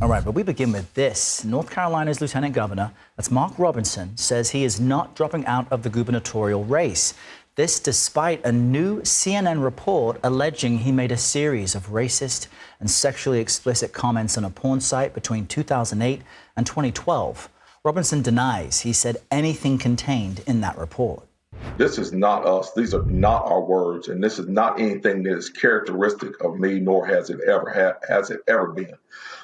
All right, but we begin with this. North Carolina's Lieutenant Governor, that's Mark Robinson, says he is not dropping out of the gubernatorial race. This despite a new CNN report alleging he made a series of racist and sexually explicit comments on a porn site between 2008 and 2012. Robinson denies he said anything contained in that report. This is not us. These are not our words, and this is not anything that is characteristic of me, nor has it ever been.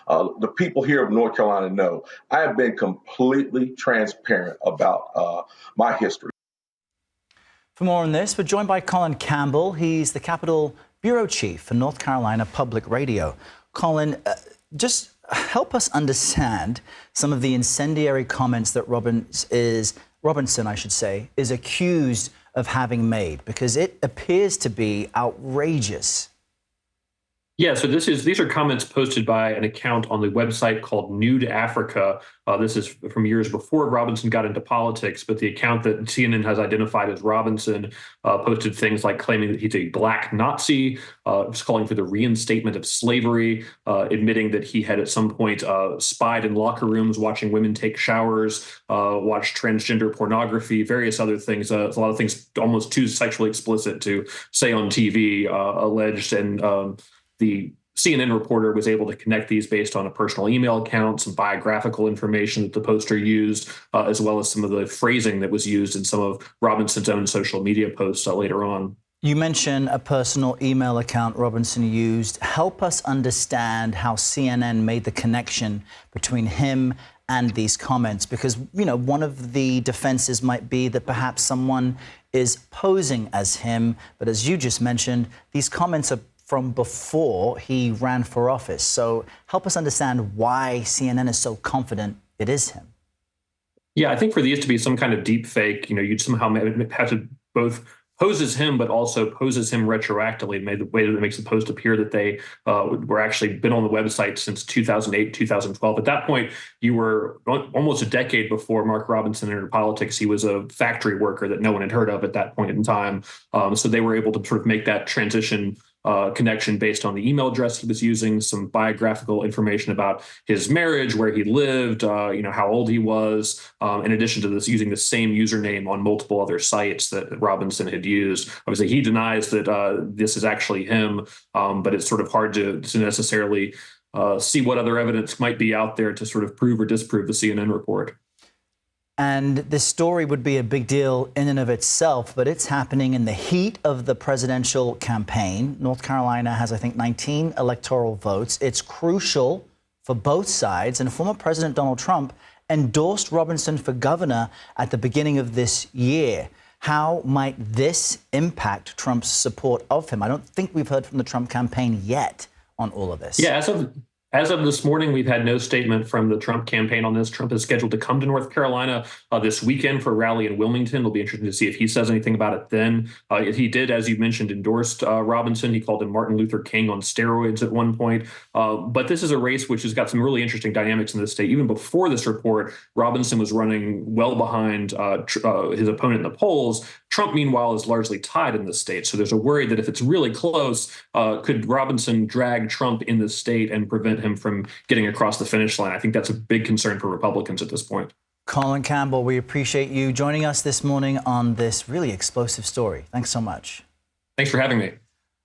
The people here of North Carolina know I have been completely transparent about my history. For more on this, we're joined by Colin Campbell. He's the Capitol Bureau Chief for North Carolina Public Radio. Colin, just help us understand some of the incendiary comments that Robinson, is accused of having made, because it appears to be outrageous. Yeah, so these are comments posted by an account on the website called Nude Africa. This is from years before Robinson got into politics, but the account that CNN has identified as Robinson posted things like claiming that he's a black Nazi, calling for the reinstatement of slavery, admitting that he had at some point spied in locker rooms, watching women take showers, watched transgender pornography, various other things. A lot of things almost too sexually explicit to say on TV, alleged, and the CNN reporter was able to connect these based on a personal email account, some biographical information that the poster used, as well as some of the phrasing that was used in some of Robinson's own social media posts later on. You mentioned a personal email account Robinson used. Help us understand how CNN made the connection between him and these comments, because, you know, one of the defenses might be that perhaps someone is posing as him. But as you just mentioned, these comments are from before he ran for office. So help us understand why CNN is so confident it is him. Yeah, I think for these to be some kind of deep fake, you'd somehow have to both pose as him, but also poses him retroactively, made the way that it makes the post appear that they were actually been on the website since 2008, 2012. At that point, you were almost a decade before Mark Robinson entered politics. He was a factory worker that no one had heard of at that point in time. So they were able to sort of make that transition connection based on the email address he was using, some biographical information about his marriage, where he lived, how old he was, in addition to this, using the same username on multiple other sites that Robinson had used. Obviously, he denies that this is actually him, but it's sort of hard to necessarily see what other evidence might be out there to sort of prove or disprove the CNN report. And this story would be a big deal in and of itself, but it's happening in the heat of the presidential campaign. North Carolina has, I think, 19 electoral votes. It's crucial for both sides. And former President Donald Trump endorsed Robinson for governor at the beginning of this year. How might this impact Trump's support of him? I don't think we've heard from the Trump campaign yet on all of this. Yeah, as of this morning, we've had no statement from the Trump campaign on this. Trump is scheduled to come to North Carolina this weekend for a rally in Wilmington. It'll be interesting to see if he says anything about it then. He did, as you mentioned, endorsed Robinson. He called him Martin Luther King on steroids at one point. But this is a race which has got some really interesting dynamics in the state. Even before this report, Robinson was running well behind his opponent in the polls. Trump, meanwhile, is largely tied in the state. So there's a worry that if it's really close, could Robinson drag Trump in the state and prevent him from getting across the finish line? I think that's a big concern for Republicans at this point. Colin Campbell, we appreciate you joining us this morning on this really explosive story. Thanks so much. Thanks for having me.